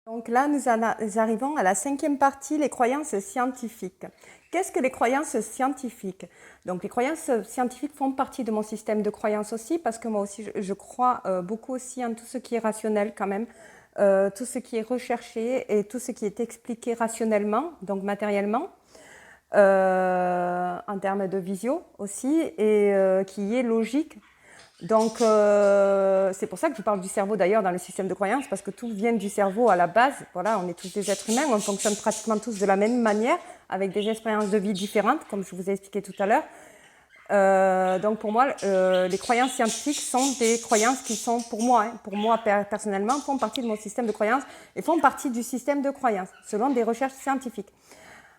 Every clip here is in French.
Donc là, nous arrivons à la 5e partie, les croyances scientifiques. Qu'est-ce que les croyances scientifiques? Donc les croyances scientifiques font partie de mon système de croyances aussi, parce que moi aussi, je crois beaucoup aussi en tout ce qui est rationnel quand même, tout ce qui est recherché et tout ce qui est expliqué rationnellement, donc matériellement, en termes de visio aussi, et qui est logique. Donc, c'est pour ça que je parle du cerveau d'ailleurs dans le système de croyance, parce que tout vient du cerveau à la base. Voilà, on est tous des êtres humains, on fonctionne pratiquement tous de la même manière, avec des expériences de vie différentes, comme je vous ai expliqué tout à l'heure. Donc, pour moi, les croyances scientifiques sont des croyances qui sont, pour moi personnellement, font partie de mon système de croyance et font partie du système de croyance, selon des recherches scientifiques.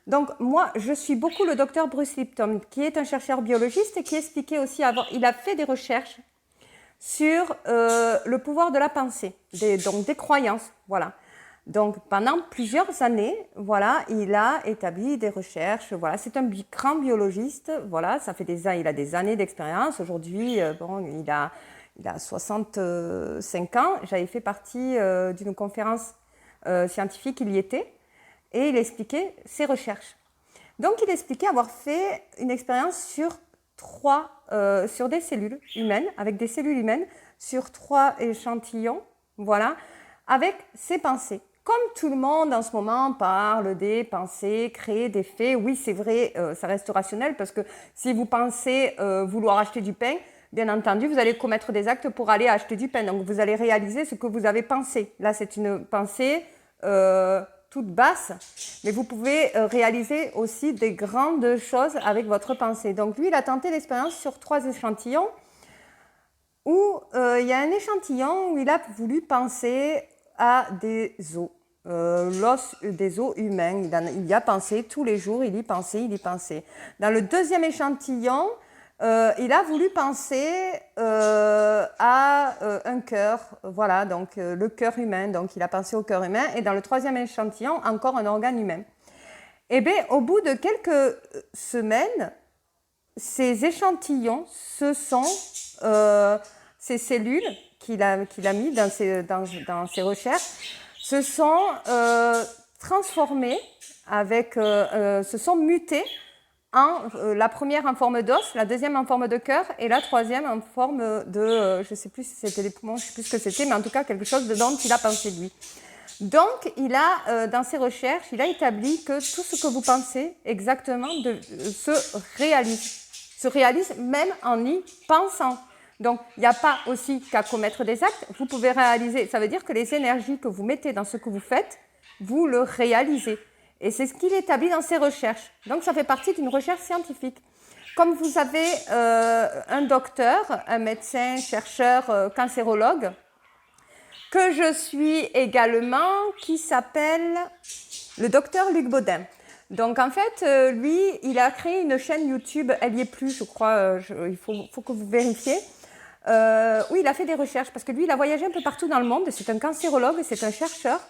Donc, moi, je suis beaucoup le docteur Bruce Lipton, qui est un chercheur biologiste et qui expliquait aussi avant, il a fait des recherches sur le pouvoir de la pensée, donc des croyances, voilà. Donc pendant plusieurs années, voilà, il a établi des recherches, voilà, c'est un grand biologiste, voilà, ça fait il a des années d'expérience. Aujourd'hui, bon, il a 65 ans. J'avais fait partie d'une conférence scientifique, il y était, et il expliquait ses recherches. Donc il expliquait avoir fait une expérience sur des cellules humaines, avec des cellules humaines, sur 3 échantillons, voilà, avec ses pensées. Comme tout le monde en ce moment parle des pensées, créer des faits, oui c'est vrai, ça reste rationnel, parce que si vous pensez vouloir acheter du pain, bien entendu, vous allez commettre des actes pour aller acheter du pain, donc vous allez réaliser ce que vous avez pensé. Là c'est une pensée toute basse, mais vous pouvez réaliser aussi des grandes choses avec votre pensée. Donc lui, il a tenté l'expérience sur 3 échantillons, où il y a un échantillon où il a voulu penser à des os, l'os des os humains. Il y a pensé tous les jours, il y pensait. Dans le deuxième échantillon, il a voulu penser à un cœur, voilà, donc le cœur humain, donc il a pensé au cœur humain, et dans le troisième échantillon, encore un organe humain. Et bien, au bout de quelques semaines, ces échantillons, ces cellules qu'il a mis dans ses recherches, se sont transformées, se sont mutées la première en forme d'os, la deuxième en forme de cœur et la troisième en forme de, je ne sais plus si c'était les poumons, je ne sais plus ce que c'était, mais en tout cas quelque chose dont il a pensé lui. Donc, il a, dans ses recherches, il a établi que tout ce que vous pensez exactement se réalise même en y pensant. Donc, il n'y a pas aussi qu'à commettre des actes, vous pouvez réaliser, ça veut dire que les énergies que vous mettez dans ce que vous faites, vous le réalisez. Et c'est ce qu'il établit dans ses recherches. Donc, ça fait partie d'une recherche scientifique. Comme vous avez un docteur, un médecin, chercheur, cancérologue, que je suis également, qui s'appelle le docteur Luc Baudin. Donc en fait, lui, il a créé une chaîne YouTube, elle y est plus, je crois, il faut que vous vérifiez, où il a fait des recherches, parce que lui, il a voyagé un peu partout dans le monde, c'est un cancérologue, c'est un chercheur,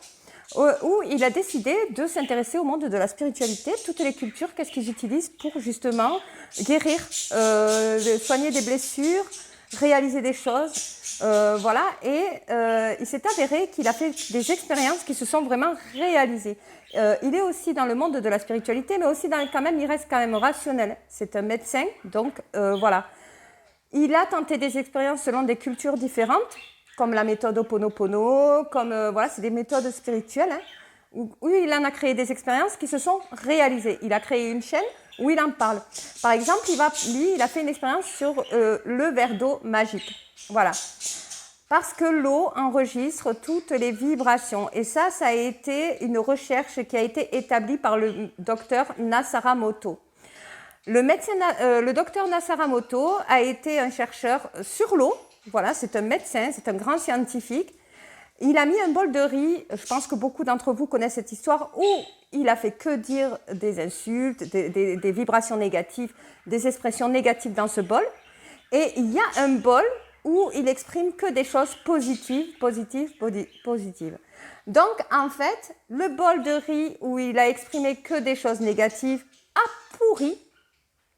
où il a décidé de s'intéresser au monde de la spiritualité, toutes les cultures, qu'est-ce qu'ils utilisent pour justement guérir, soigner des blessures, réaliser des choses. Voilà, et il s'est avéré qu'il a fait des expériences qui se sont vraiment réalisées. Il est aussi dans le monde de la spiritualité, mais aussi il reste quand même rationnel. C'est un médecin, donc voilà. Il a tenté des expériences selon des cultures différentes, comme la méthode Ho'oponopono, comme voilà, c'est des méthodes spirituelles, hein, où il en a créé des expériences qui se sont réalisées. Il a créé une chaîne où il en parle. Par exemple, il a fait une expérience sur le verre d'eau magique. Voilà. Parce que l'eau enregistre toutes les vibrations. Et ça a été une recherche qui a été établie par le docteur Nasaramoto. Le docteur Nasaramoto a été un chercheur sur l'eau. Voilà, c'est un médecin, c'est un grand scientifique. Il a mis un bol de riz, je pense que beaucoup d'entre vous connaissent cette histoire, où il a fait que dire des insultes, des vibrations négatives, des expressions négatives dans ce bol. Et il y a un bol où il exprime que des choses positives. Donc, en fait, le bol de riz où il a exprimé que des choses négatives a pourri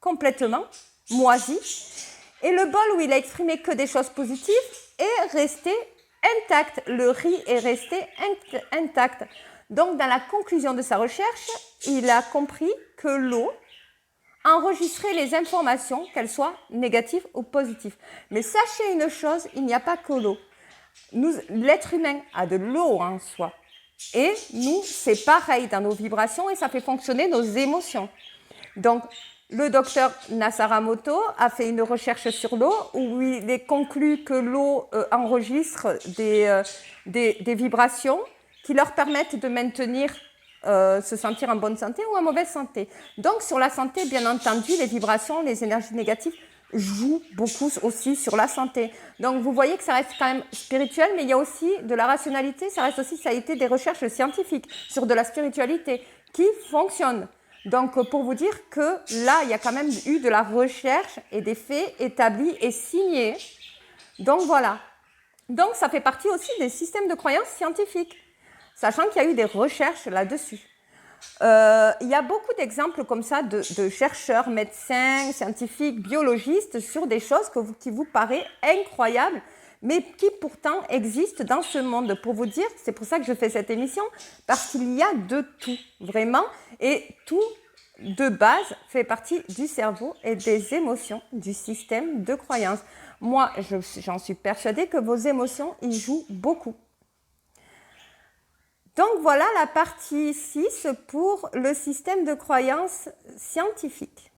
complètement, moisi. Et le bol où il a exprimé que des choses positives est resté intact. Le riz est resté intact. Donc, dans la conclusion de sa recherche, il a compris que l'eau enregistrait les informations, qu'elles soient négatives ou positives. Mais sachez une chose, il n'y a pas que l'eau. L'être humain a de l'eau en soi. Et nous, c'est pareil dans nos vibrations et ça fait fonctionner nos émotions. Donc, le docteur Nasaramoto a fait une recherche sur l'eau où il est conclu que l'eau enregistre des vibrations qui leur permettent de maintenir, se sentir en bonne santé ou en mauvaise santé. Donc, sur la santé, bien entendu, les vibrations, les énergies négatives jouent beaucoup aussi sur la santé. Donc, vous voyez que ça reste quand même spirituel, mais il y a aussi de la rationalité, ça a été des recherches scientifiques sur de la spiritualité qui fonctionnent. Donc, pour vous dire que là, il y a quand même eu de la recherche et des faits établis et signés. Donc, voilà. Donc, ça fait partie aussi des systèmes de croyances scientifiques, sachant qu'il y a eu des recherches là-dessus. Il y a beaucoup d'exemples comme ça de chercheurs, médecins, scientifiques, biologistes sur des choses qui vous paraissent incroyables, mais qui pourtant existent dans ce monde. Pour vous dire, c'est pour ça que je fais cette émission, parce qu'il y a de tout, vraiment, et tout de base fait partie du cerveau et des émotions, du système de croyance. Moi, j'en suis persuadée que vos émotions y jouent beaucoup. Donc voilà la partie 6 pour le système de croyance scientifique.